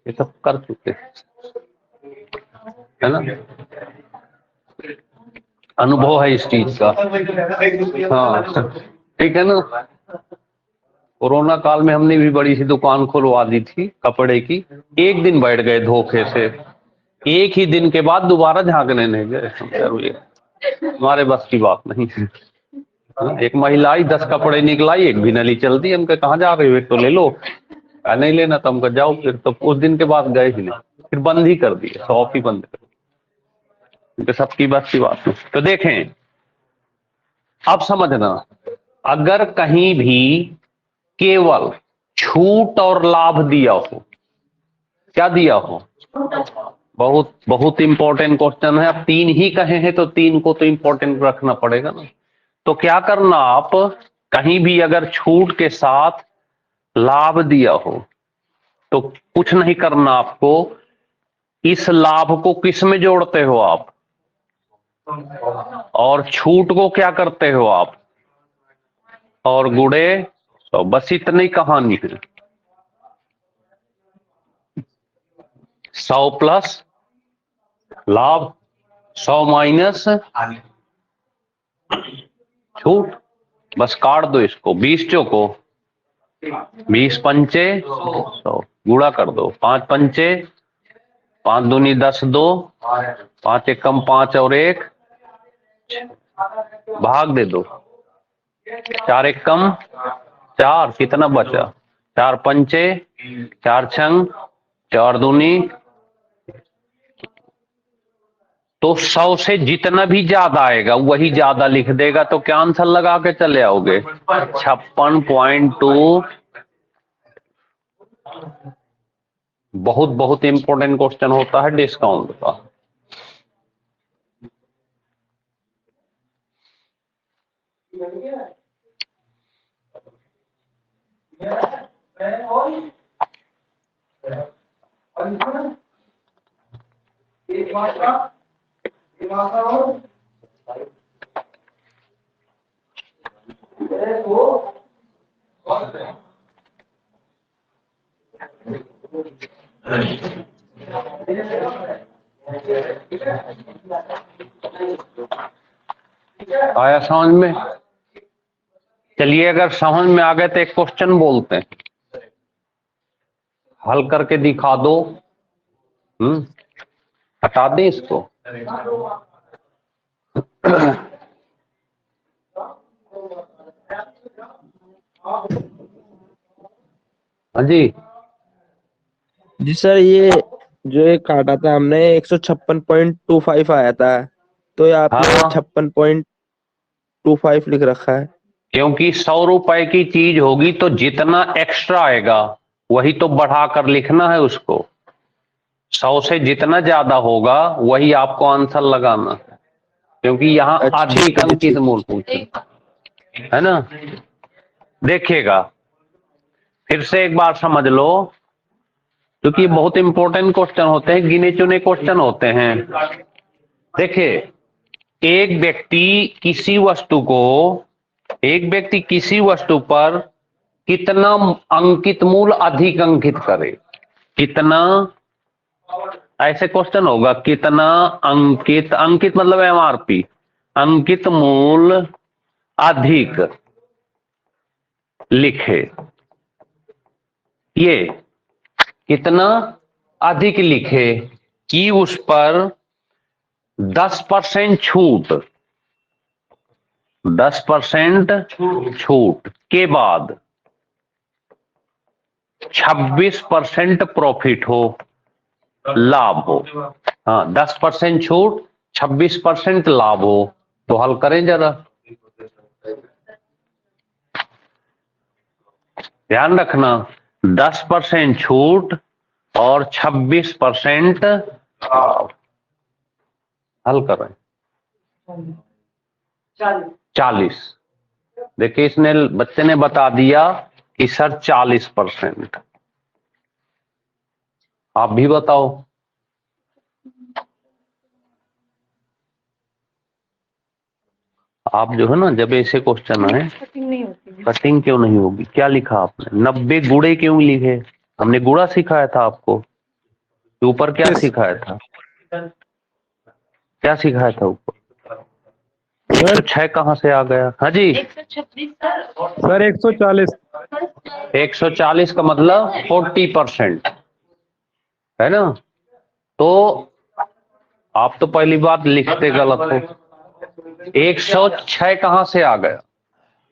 ये सब कर चुके हैं, है ना, अनुभव है इस चीज का। हाँ ठीक है ना। कोरोना काल में हमने भी बड़ी सी दुकान खुलवा दी थी कपड़े की, एक दिन बैठ गए धोखे से, एक ही दिन के बाद दोबारा झांकने नहीं गए। हमारे बस की बात नहीं है। एक महिला आई, 10 कपड़े निकलाई, एक भी नली चलती, हमको कहाँ जा रहे हो, एक तो ले लो, नहीं लेना तो हमको जाओ। फिर तो उस दिन के बाद गए ही नहीं, फिर बंद ही कर दिए, शॉप ही बंद कर, क्योंकि सबकी बस की बात नहीं। तो देखें, अब समझना, अगर कहीं भी केवल छूट और लाभ दिया हो, क्या दिया हो, बहुत बहुत इंपॉर्टेंट क्वेश्चन है। अब 3 ही कहे हैं तो 3 को तो इंपॉर्टेंट रखना पड़ेगा ना। तो क्या करना, आप कहीं भी अगर छूट के साथ लाभ दिया हो तो कुछ नहीं करना आपको, इस लाभ को किस में जोड़ते हो आप, और छूट को क्या करते हो आप, और गुड़े। तो बस इतनी कहानी है। 100 प्लस लाभ, 100 माइनस छूट, बस काट दो इसको, 20 चौको 20 पंचे 100, गुड़ा कर दो, 5 पंचे 5 दूनी 10, 2 5 एकम 5 और 1 भाग दे दो, 4 एकम 4, कितना बचा, 4 पंचे 4 छंग 4 दूनी। तो 100 से जितना भी ज्यादा आएगा वही ज्यादा लिख देगा, तो क्या आंसर लगा के चले आओगे? 56.2। बहुत बहुत इंपॉर्टेंट क्वेश्चन होता है डिस्काउंट का। आया समझ में? चलिए, अगर समझ में आ गए तो एक क्वेश्चन बोलते हैं, हल करके दिखा दो। हटा दें इसको। हाँ जी जी सर, ये जो एक काटा था हमने 156.25 आया था, तो ये आपने हाँ, 56.25 लिख रखा है। क्योंकि 100 रुपए की चीज होगी तो जितना एक्स्ट्रा आएगा वही तो बढ़ा कर लिखना है उसको। 100 से जितना ज्यादा होगा वही आपको आंसर लगाना है, क्योंकि यहाँ अच्छा, अधिक ठीक अंकित मूल पूछे, है ना। देखिएगा, फिर से एक बार समझ लो, क्योंकि ये बहुत इंपॉर्टेंट क्वेश्चन होते हैं, गिने चुने क्वेश्चन होते हैं। देखिए, एक व्यक्ति किसी वस्तु पर कितना अंकित मूल अधिक अंकित करे, कितना, ऐसे क्वेश्चन होगा, कितना अंकित मतलब एमआरपी, अंकित मूल अधिक लिखे। ये कितना अधिक लिखे कि उस पर 10% छूट, 10% छूट के बाद 26% प्रॉफिट हो, लाभ हो। हाँ, 10% छूट, 26% लाभ हो। तो हल करें जरा, ध्यान रखना, 10% छूट और 26% लाभ। हल करें। 40। देखिए, बच्चे ने बता दिया कि सर 40%। आप भी बताओ। आप जो है ना, जब ऐसे क्वेश्चन आए, कटिंग नहीं होती। कटिंग क्यों नहीं होगी? क्या लिखा आपने? 90 गुणे क्यों लिखे? हमने गुणा सिखाया था आपको, ऊपर क्या सिखाया था? क्या सिखाया था ऊपर? 106 कहां से आ गया? हाँ जी, 126 सर 140। 140 का मतलब 40%, है ना। तो आप तो पहली बात लिखते गलत हो। 106 कहां से आ गया?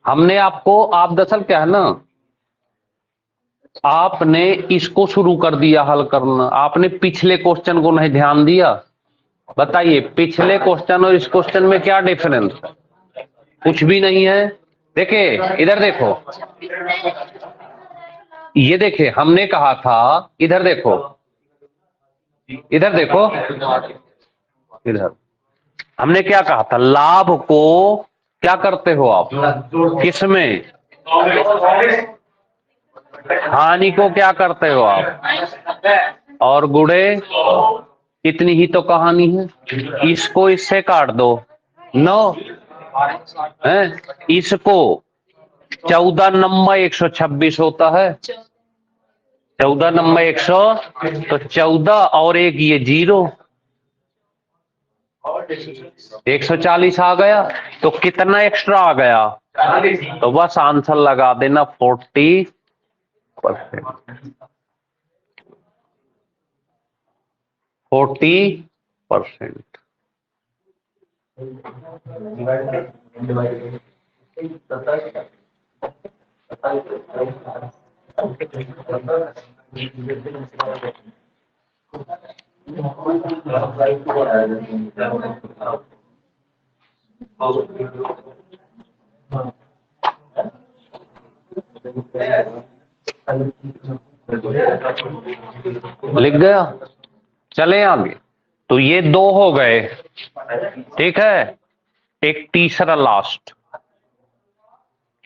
हमने आपको, आप दरअसल क्या है ना, आपने इसको शुरू कर दिया हल करना, आपने पिछले क्वेश्चन को नहीं ध्यान दिया। बताइए, पिछले क्वेश्चन और इस क्वेश्चन में क्या डिफरेंस है? कुछ भी नहीं है। देखिए, इधर देखो, ये देखिए, हमने कहा था, इधर देखो, इधर देखो, इधर हमने क्या कहा था? लाभ को क्या करते हो आप? किसमें? हानि को क्या करते हो आप? और गुणे, इतनी ही तो कहानी है। इसको इससे काट दो, 9 है, इसको 14 नंबर 126 होता है, 14 नंबर 100, तो 14 और एक ये 0, 140 आ गया। तो कितना एक्स्ट्रा आ गया? तो बस आंसर लगा देना, 40%। 40%। लिख गया? चले आगे। तो ये 2 हो गए, ठीक है। एक तीसरा लास्ट,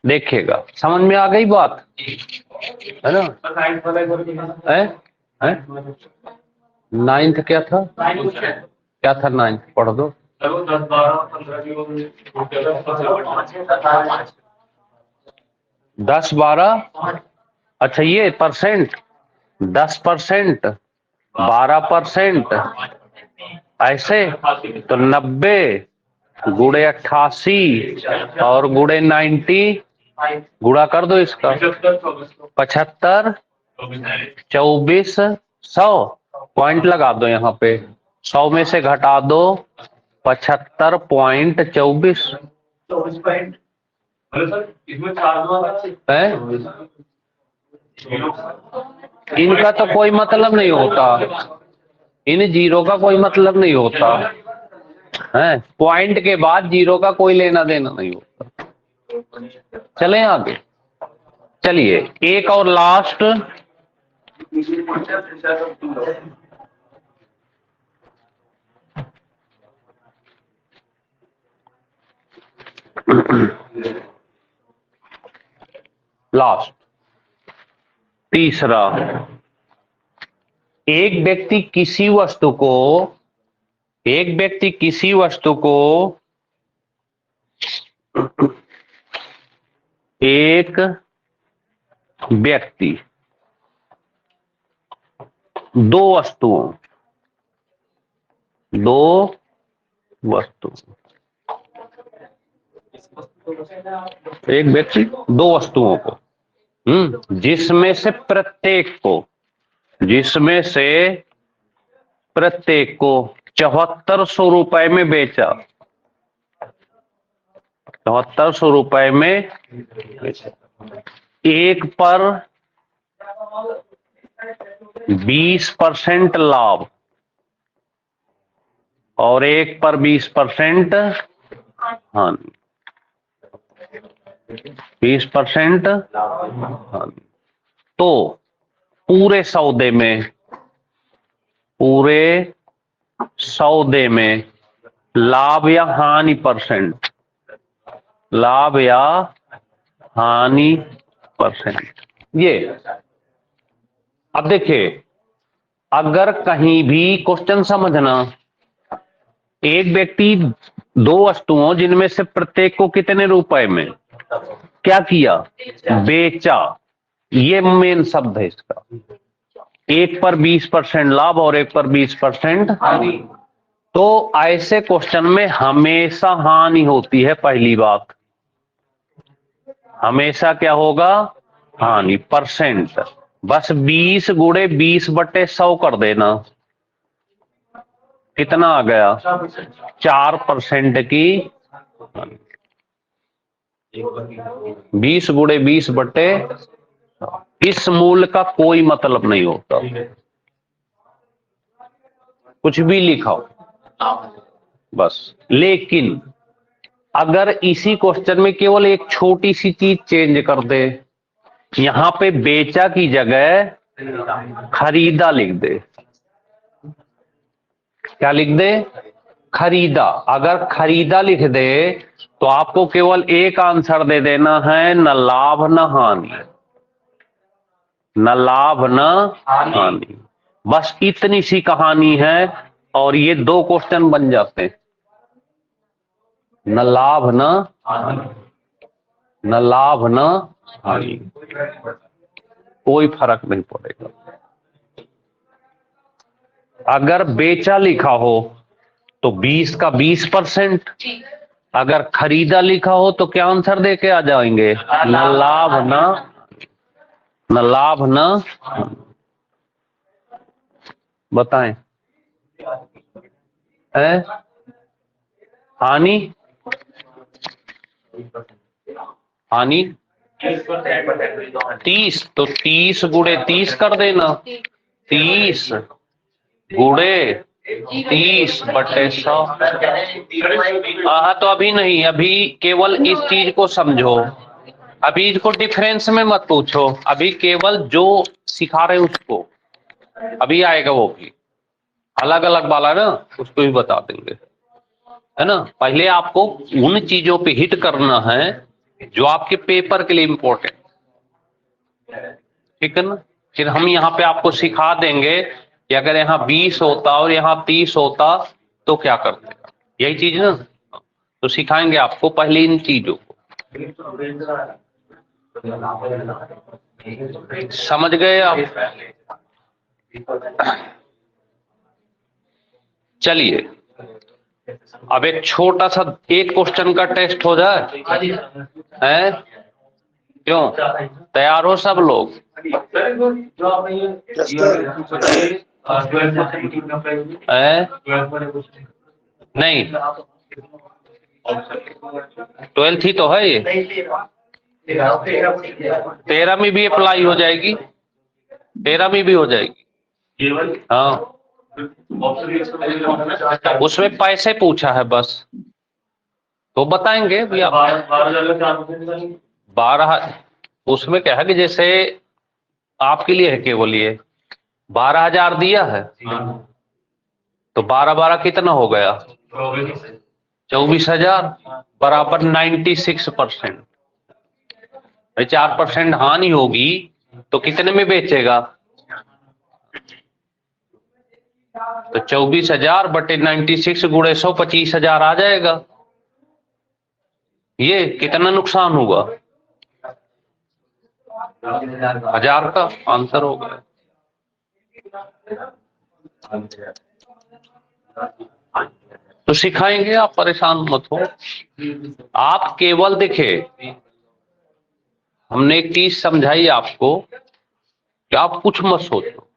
देखेगा। समझ में आ गई बात, है ना? है? नाइन्थ क्या था? क्या था नाइन्थ? पढ़ दो। 10-12। अच्छा ये परसेंट, 10%, 12%, ऐसे तो 90 गुणे 88 और गुणे 90, गुणा कर दो इसका। 75, 24, 100। पॉइंट लगा दो यहाँ पे, 100 में से घटा दो 75.24 है। इनका तो कोई मतलब नहीं होता, इन जीरो का कोई मतलब नहीं होता है। पॉइंट के बाद जीरो का कोई लेना देना नहीं होता। चलें आगे। चलिए एक और लास्ट, लास्ट तीसरा। एक व्यक्ति किसी वस्तु को एक व्यक्ति दो वस्तुओं एक व्यक्ति दो वस्तुओं को जिसमें से प्रत्येक को 7400 रुपए में बेचा। 7400 रुपए में बेचा। एक पर 20% लाभ और एक पर 20% हानि। 20% हानि। तो पूरे सौदे में लाभ या हानि परसेंट ये। अब देखिए, अगर कहीं भी क्वेश्चन समझना, एक व्यक्ति दो वस्तुओं जिनमें से प्रत्येक को कितने रुपए में क्या किया? बेचा। ये मेन शब्द है इसका। एक पर 20% लाभ और एक पर 20% हानि। तो ऐसे क्वेश्चन में हमेशा हानि होती है। पहली बात, हमेशा क्या होगा? हानि। परसेंट बस 20 गुणे 20/100 कर देना। कितना आ गया? 4% की 20 गुणे 20/100। इस मूल्य का कोई मतलब नहीं होता, कुछ भी लिखाओ बस। लेकिन अगर इसी क्वेश्चन में केवल एक छोटी सी चीज चेंज कर दे, यहां पे बेचा की जगह खरीदा लिख दे। क्या लिख दे? खरीदा। अगर खरीदा लिख दे तो आपको केवल एक आंसर दे देना है, न लाभ न हानि। न लाभ न हानि, बस इतनी सी कहानी है और ये दो क्वेश्चन बन जाते हैं। न लाभ न हानि, कोई फर्क नहीं पड़ेगा। अगर बेचा लिखा हो तो 20 का 20%, अगर खरीदा लिखा हो तो क्या आंसर दे के आ जाएंगे? न लाभ न बताएं। हानि 30, तो 30 गुणे 30 कर देना। 30 गुणे 30/100। हाँ तो अभी नहीं, अभी केवल इस चीज को समझो। अभी इसको डिफरेंस में मत पूछो, अभी केवल जो सिखा रहे उसको। अभी आएगा वो भी अलग अलग वाला ना, उसको भी बता देंगे, है ना। पहले आपको उन चीजों पे हिट करना है जो आपके पेपर के लिए इंपॉर्टेंट, ठीक है ना। फिर हम यहाँ पे आपको सिखा देंगे कि अगर यहाँ 20 होता और यहाँ 30 होता तो क्या करते, यही चीज ना। तो सिखाएंगे आपको पहले इन चीजों को, समझ गए आप। चलिए अब एक छोटा सा एक क्वेश्चन का टेस्ट हो जाए, हैं? क्यों, तैयार हो सब लोग? नहीं 12th ही तो है ये, 13 में भी अप्लाई हो जाएगी, 13 में भी हो जाएगी। हाँ उसमें पैसे पूछा है बस, तो बताएंगे भैया 12। उसमें क्या है कि जैसे आपके लिए है केवल ये 12,000 दिया है, तो 12 कितना हो गया, 24,000 बराबर 96%। 4% हानि होगी तो कितने में बेचेगा, तो 24,000 बटे 96 गुणे 100 25,000 आ जाएगा। ये कितना नुकसान हुआ, 1,000 का आंसर हो गया। तो सिखाएंगे, आप परेशान मत हो। आप केवल देखिए हमने एक चीज समझाई आपको कि आप कुछ मत सोचो,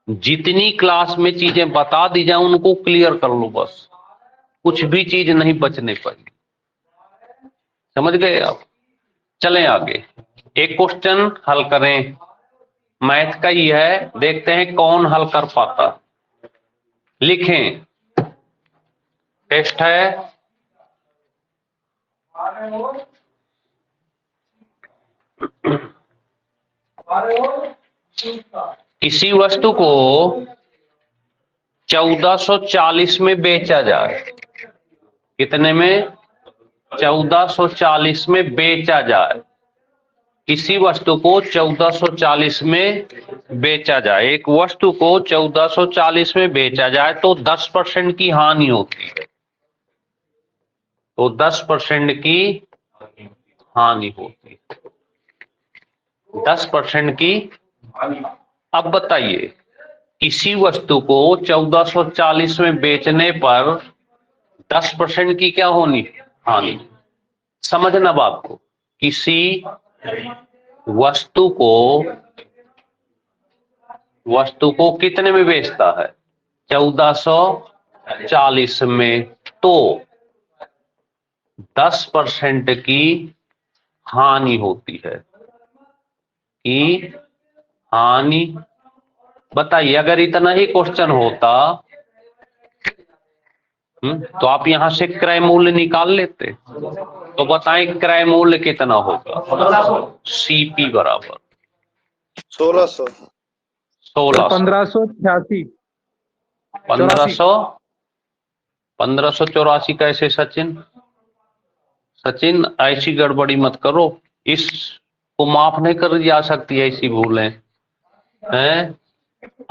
जितनी क्लास में चीजें बता दी जाए उनको क्लियर कर लो बस, कुछ भी चीज नहीं बचने पाएगी, समझ गए आप। चलें आगे, एक क्वेश्चन हल करें, मैथ का ही है, देखते हैं कौन हल कर पाता। लिखें, टेस्ट है। किसी वस्तु को 1440 में बेचा जाए, कितने में, 1440 में बेचा जाए। किसी वस्तु को 1440 में बेचा जाए, एक वस्तु को 1440 में बेचा जाए तो 10% की हानि होती है, तो 10% की हानि होती है, 10% की। अब बताइए किसी वस्तु को 1440 में बेचने पर 10% की क्या होनी, हानि। समझना बात को, किसी वस्तु को कितने में बेचता है, 1440 में, तो 10% की हानि होती है, कि हानि। बताइए अगर इतना ही क्वेश्चन होता तो आप यहां से क्रय मूल्य निकाल लेते, तो बताएं क्रय मूल्य कितना होगा, सीपी बराबर 1600 1586 1584 कैसे सचिन ऐसी गड़बड़ी मत करो, इसको माफ नहीं कर जा सकती ऐसी भूलें हैं।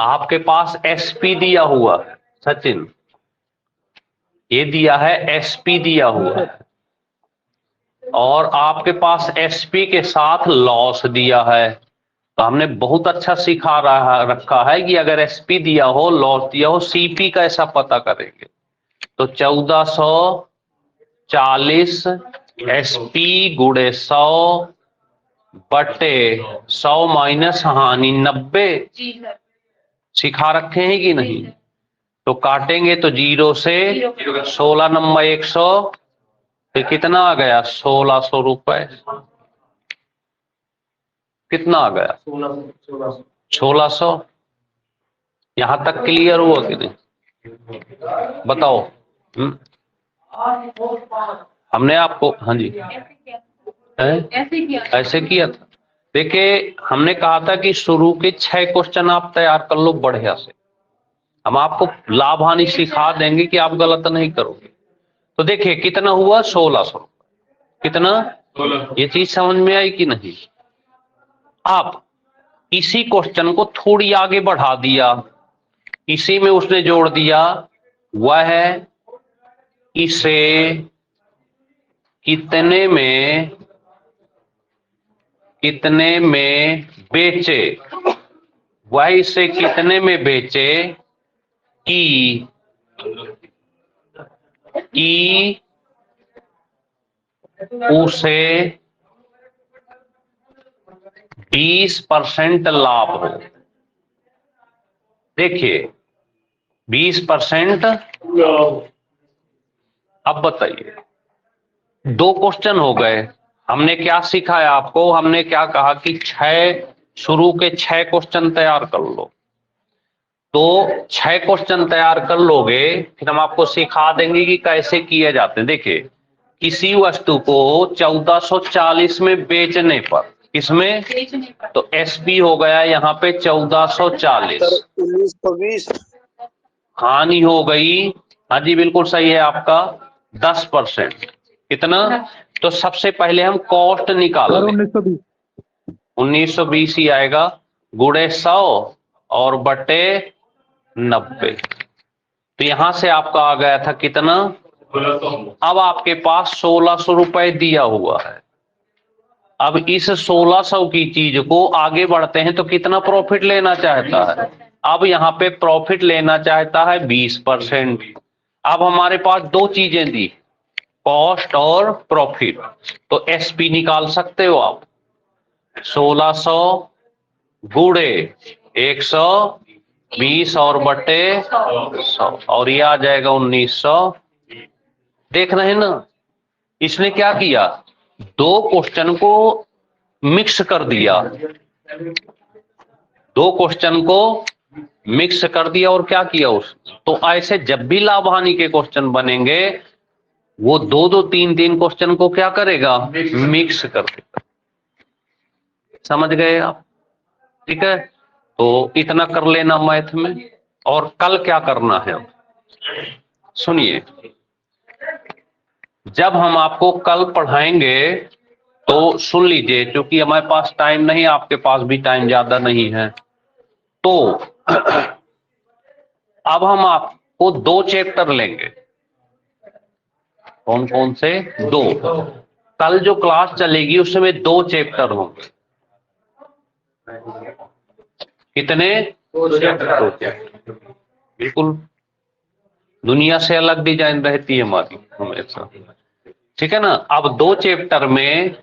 आपके पास एसपी दिया हुआ है सचिन, ये दिया है एसपी दिया हुआ है, और आपके पास एसपी के साथ लॉस दिया है। तो हमने बहुत अच्छा सिखा रखा है कि अगर एसपी दिया हो, लॉस दिया हो, सीपी कैसा पता करेंगे। तो 1440 एसपी गुणे 100 बटे 100 माइनस हानि 90 जी सर, सिखा रखे हैं कि नहीं। तो काटेंगे तो 0 से 16 नंबर 100, फिर कितना आ गया 1600 रुपए, कितना आ गया 1600। यहां तक क्लियर हुआ कि नहीं, बताओ। हमने आपको, हाँ जी ऐसे किया था। देखिए हमने कहा था कि शुरू के 6 क्वेश्चन आप तैयार कर लो बढ़िया से, हम आपको लाभ हानि सिखा देंगे कि आप गलत नहीं करोगे। तो देखिए कितना हुआ 1600, कितना ये चीज समझ में आई कि नहीं? आप इसी क्वेश्चन को थोड़ी आगे बढ़ा दिया, इसी में उसने जोड़ दिया, वह इसे कितने में बेचे, वह इसे कितने में बेचे कि उसे 20% लाभ हो। देखिए 20%। अब बताइए, दो क्वेश्चन हो गए। हमने क्या सिखाया आपको? हमने क्या कहा कि शुरू के 6 क्वेश्चन तैयार कर लो। तो 6 क्वेश्चन तैयार कर लोगे, फिर हम आपको सिखा देंगे कि कैसे किए जाते हैं। देखिए, किसी वस्तु को 1440 में बेचने पर, इसमें तो एसपी हो गया यहाँ पे 1440, 1920। हानि हो गई, हाँ जी बिल्कुल सही है आपका, 10%। कितना? तो सबसे पहले हम कॉस्ट निकाल लें। 1920 ही आएगा, गुणे 100 और बटे 90। तो यहां से आपका आ गया था कितना? अब आपके पास 1600 रुपए दिया हुआ है। अब इस 1600 की चीज को आगे बढ़ते हैं तो कितना प्रॉफिट लेना चाहता है? अब यहाँ पे प्रॉफिट लेना चाहता है 20%। अब हमारे पास दो चीजें दी, कॉस्ट और प्रॉफिट, तो एसपी निकाल सकते हो आप। 1600 गुणे 120 और बटे 100, और ये आ जाएगा 1900। देख रहे हैं ना, इसने क्या किया? दो क्वेश्चन को मिक्स कर दिया, दो क्वेश्चन को मिक्स कर दिया और क्या किया तो ऐसे जब भी लाभ हानि के क्वेश्चन बनेंगे, वो दो दो तीन तीन क्वेश्चन को क्या करेगा? मिक्स कर देगा। समझ गए आप? ठीक है, तो इतना कर लेना मैथ में। और कल क्या करना है सुनिए, जब हम आपको कल पढ़ाएंगे तो सुन लीजिए, क्योंकि हमारे पास टाइम नहीं, आपके पास भी टाइम ज्यादा नहीं है। तो अब हम आपको 2 चैप्टर लेंगे। कौन कौन से? 2। कल जो क्लास चलेगी उसमें 2 चैप्टर होंगे। कितने? 2 चैप्टर। बिल्कुल दुनिया से अलग डिजाइन रहती है हमारी हमेशा, ठीक है ना। अब 2 चैप्टर में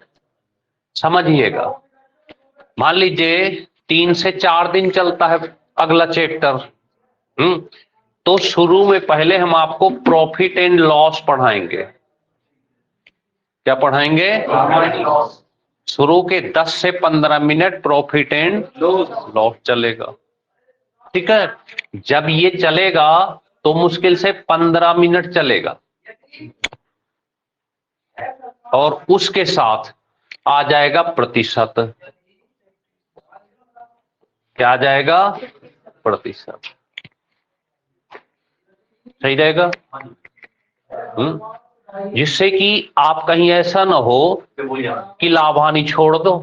समझिएगा, मान लीजिए 3 से 4 दिन चलता है अगला चैप्टर। तो शुरू में पहले हम आपको प्रॉफिट एंड लॉस पढ़ाएंगे। क्या पढ़ाएंगे? शुरू के 10 से 15 मिनट प्रॉफिट एंड लॉस चलेगा, ठीक है। जब ये चलेगा तो मुश्किल से 15 मिनट चलेगा, और उसके साथ आ जाएगा प्रतिशत। क्या आ जाएगा? प्रतिशत। सही रहेगा? जिससे कि आप कहीं ऐसा ना हो कि लाभ हानि छोड़ दो।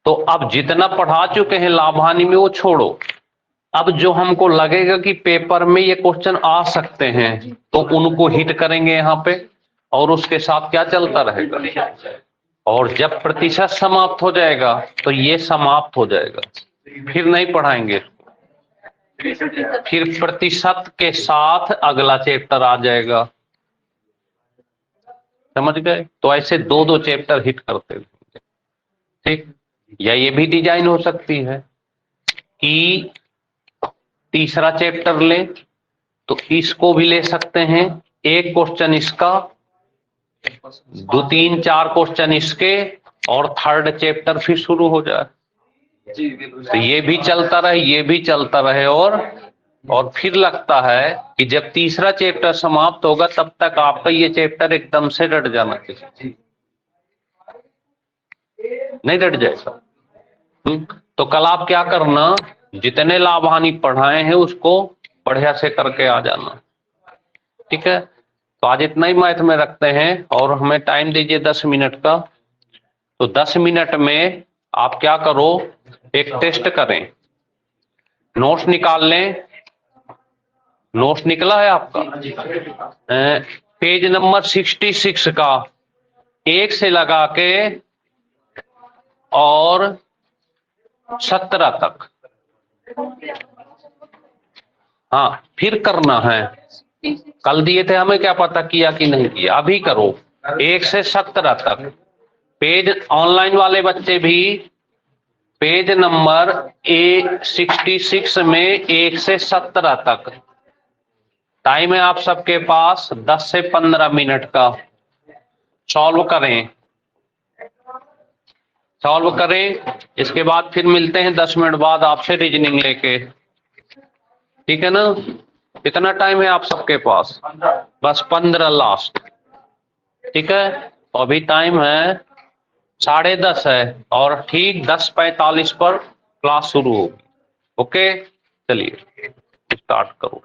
तो अब जितना पढ़ा चुके हैं लाभ हानि में वो छोड़ो। अब जो हमको लगेगा कि पेपर में ये क्वेश्चन आ सकते हैं तो उनको हिट करेंगे यहाँ पे, और उसके साथ क्या चलता रहेगा। और जब प्रतिशत समाप्त हो जाएगा तो ये समाप्त हो जाएगा, फिर नहीं पढ़ाएंगे। फिर प्रतिशत के साथ अगला चैप्टर आ जाएगा। समझ गए? तो ऐसे 2-2 चैप्टर हिट करते हैं, ठीक। या ये भी डिजाइन हो सकती है कि तीसरा चैप्टर ले तो इसको भी ले सकते हैं, एक क्वेश्चन इसका, 2, 3, 4 क्वेश्चन इसके, और थर्ड चैप्टर फिर शुरू हो जाए। तो ये भी चलता रहे, ये भी चलता रहे, और फिर लगता है कि जब तीसरा चैप्टर समाप्त होगा तब तक आपका ये चैप्टर एकदम से रट जाना चाहिए। नहीं रट जाएगा। तो कल आप क्या करना, जितने लाभ हानि पढ़ाए हैं उसको बढ़िया से करके आ जाना, ठीक है। तो आज इतना ही मैथ में रखते हैं और हमें टाइम दीजिए 10 मिनट का। तो 10 मिनट में आप क्या करो, एक टेस्ट करें, नोट्स निकाल लें। नोट्स निकला है आपका? पेज नंबर 66 का 1 से लगा के और 17 तक। हाँ, फिर करना है। कल दिए थे, हमें क्या पता किया कि नहीं किया। अभी करो 1 से 17 तक। पेज ऑनलाइन वाले बच्चे भी पेज नंबर 66 में 1 से 17 तक। टाइम है आप सबके पास 10 से 15 मिनट का। सॉल्व करें, सॉल्व करें। इसके बाद फिर मिलते हैं 10 मिनट बाद आपसे रीजनिंग लेके, ठीक है ना? कितना टाइम है आप सबके पास? बस 15 लास्ट, ठीक है? अभी टाइम है 10:30 है और ठीक 10:45 पर क्लास शुरू होगी। ओके, चलिए स्टार्ट करो।